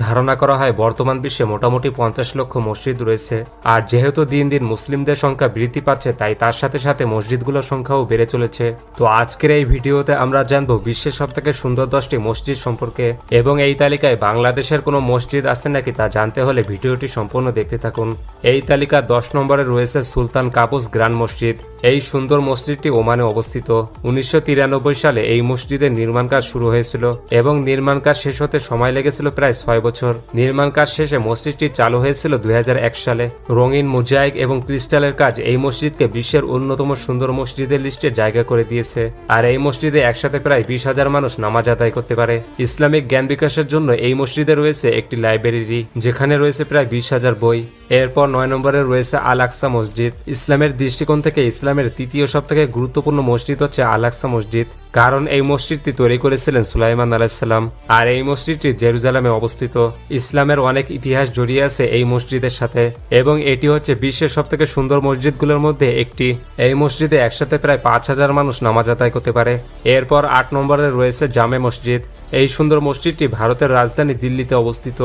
ধারণা করা হয় বর্তমান বিশ্বে মোটামুটি 50 লক্ষ মসজিদ রয়েছে। আর যেহেতু দিন দিন মুসলিমদের সংখ্যা বৃদ্ধি পাচ্ছে, তাই তার সাথে সাথে মসজিদগুলোর সংখ্যাও বেড়ে চলেছে। তো আজকের এই ভিডিওতে আমরা জানবো বিশ্বের সবথেকে সুন্দর 10টি মসজিদ সম্পর্কে, এবং এই তালিকায় বাংলাদেশের কোনো মসজিদ আছে নাকি তা জানতে হলে ভিডিওটি সম্পূর্ণ দেখতে থাকুন। এই তালিকা 10 নম্বরে রয়েছে সুলতান কাবুস গ্র্যান্ড মসজিদ। এই সুন্দর মসজিদটি ওমানে অবস্থিত। 1993 সালে এই মসজিদের নির্মাণ কাজ শুরু হয়েছিল এবং নির্মাণ কাজ শেষ হতে সময় লেগেছিল প্রায় 6 বছর। নির্মাণ কাজ শেষে মসজিদটি চালু হয়েছিল 2001 সালে। রঙিন মোজাইক এবং ক্রিস্টালের কাজ এই মসজিদকে বিশ্বের অন্যতম সুন্দর মসজিদের লিস্টে জায়গা করে দিয়েছে। আর এই মসজিদে একসাথে প্রায় 20,000 মানুষ নামাজ আদায় করতে পারে। ইসলামিক জ্ঞান বিকাশের জন্য এই মসজিদে রয়েছে একটি লাইব্রেরি, যেখানে রয়েছে প্রায় 20,000 বই। এরপর 9 নম্বরে রয়েছে আল আকসা মসজিদ। ইসলামের দৃষ্টিকোণ থেকে ইসলামের তৃতীয় সবথেকে গুরুত্বপূর্ণ মসজিদ হচ্ছে আল আকসা মসজিদ, কারণ এই মসজিদটি তৈরি করেছিলেন সুলাইমান আলাইহিসসালাম। আর এই মসজিদটি জেরুজালেমে অবস্থিত। ইসলামের অনেক ইতিহাস জড়িয়ে আছে এই মসজিদের সাথে, এবং এটি হচ্ছে বিশ্বের সবথেকে সুন্দর মসজিদগুলোর মধ্যে একটি। এই মসজিদে একসাথে প্রায় 5,000 মানুষ নামাজ আদায় করতে পারে। এরপর 8 নম্বরে রয়েছে জামে মসজিদ। এই সুন্দর মসজিদটি ভারতের রাজধানী দিল্লিতে অবস্থিত।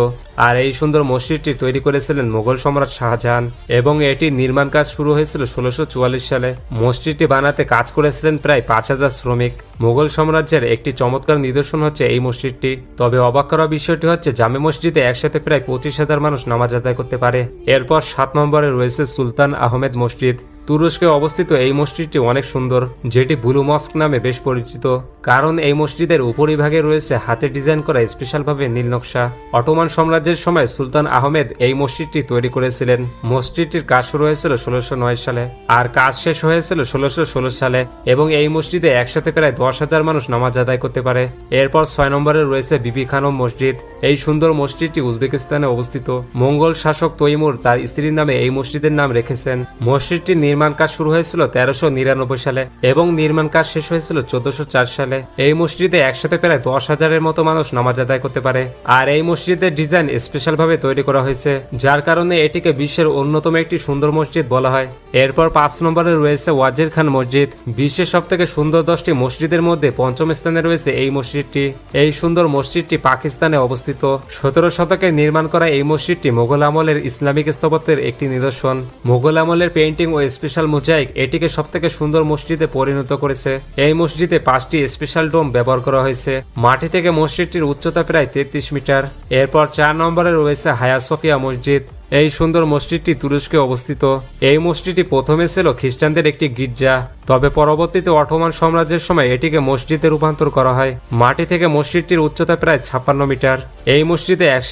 আর এই সুন্দর মসজিদটি তৈরি করেছিলেন মোগল সম্রাট শাহজাহান, এবং এটির নির্মাণ কাজ শুরু হয়েছিল 1644 সালে। মসজিদটি বানাতে কাজ করেছিলেন প্রায় 5,000 শ্রমিক। মোগল সাম্রাজ্যের একটি চমৎকার নিদর্শন হচ্ছে এই মসজিদটি। তবে অবাক করা বিষয়টি হচ্ছে জামে মসজিদে একসাথে প্রায় 25,000 মানুষ নামাজ আদায় করতে পারে। এরপর 7 নম্বরে রয়েছে সুলতান আহমেদ মসজিদ। তুরস্কে অবস্থিত এই মসজিদটি অনেক সুন্দর, যেটি ব্লু মস্ক নামে বেশ পরিচিত, কারণ এই মসজিদের উপরিভাগে রয়েছে হাতে ডিজাইন করা স্পেশালভাবে নীল নকশা। অটোমান সাম্রাজ্যের সময় সুলতান আহমেদ এই মসজিদটি তৈরি করেছিলেন। মসজিদটির কাজ শুরু হয়েছিল 1609 সালে আর কাজ শেষ হয়েছিল 1616 সালে, এবং এই মসজিদে একসাথে প্রায় 10,000 মানুষ নামাজ আদায় করতে পারে। এরপর 6 নম্বরে রয়েছে বিবি খানম মসজিদ। এই সুন্দর মসজিদটি উজবেকিস্তানে অবস্থিত। মঙ্গল শাসক তৈমুর তার স্ত্রীর নামে এই মসজিদের নাম রেখেছেন। মসজিদটি নির্মাণ কাজ শুরু হয়েছিল 1399 সালে এবং নির্মাণ কাজ শেষ হয়েছিল 1404 সালে। এই মসজিদে একসাথে প্রায় 10,000-এর মতো মানুষ নামাজ আদায় করতে পারে। আর এই মসজিদের ডিজাইন স্পেশাল ভাবে তৈরি করা হয়েছে, যার কারণে এটিকে বিশ্বের অন্যতম একটি সুন্দর মসজিদ বলা হয়। এরপর 5 নম্বরে রয়েছে ওয়াজির খান মসজিদ। বিশ্বের সবথেকে সুন্দর 10টি মসজিদের মধ্যে 5ম স্থানে রয়েছে এই মসজিদটি। এই সুন্দর মসজিদটি পাকিস্তানে অবস্থিত। 17 শতকে নির্মাণ করা এই মসজিদটি মোগল আমলের ইসলামিক স্থাপত্যের একটি নিদর্শন। মোগল আমলের পেইন্টিং ও স্পেশাল মোজাইক এটিকে সবথেকে সুন্দর মসজিদে পরিণত করেছে। এই মসজিদে 5টি স্পেশাল ডোম ব্যবহার করা হয়েছে। মাটি থেকে মসজিদটির উচ্চতা প্রায় 33 মিটার। এরপর 4 নম্বরে রয়েছে হায়া সোফিয়া মসজিদ। এই সুন্দর মসজিদটি তুরস্কে অবস্থিত। এই মসজিদটি প্রথমে ছিল খ্রিস্টানদের একটি গির্জা, তবে পরবর্তীতে অটোমান সাম্রাজ্যের সময় এটিকে মসজিদে রূপান্তর করা হয়। মাটি থেকে মসজিদটির উচ্চতা প্রায় 56 মিটার। এই মসজিদে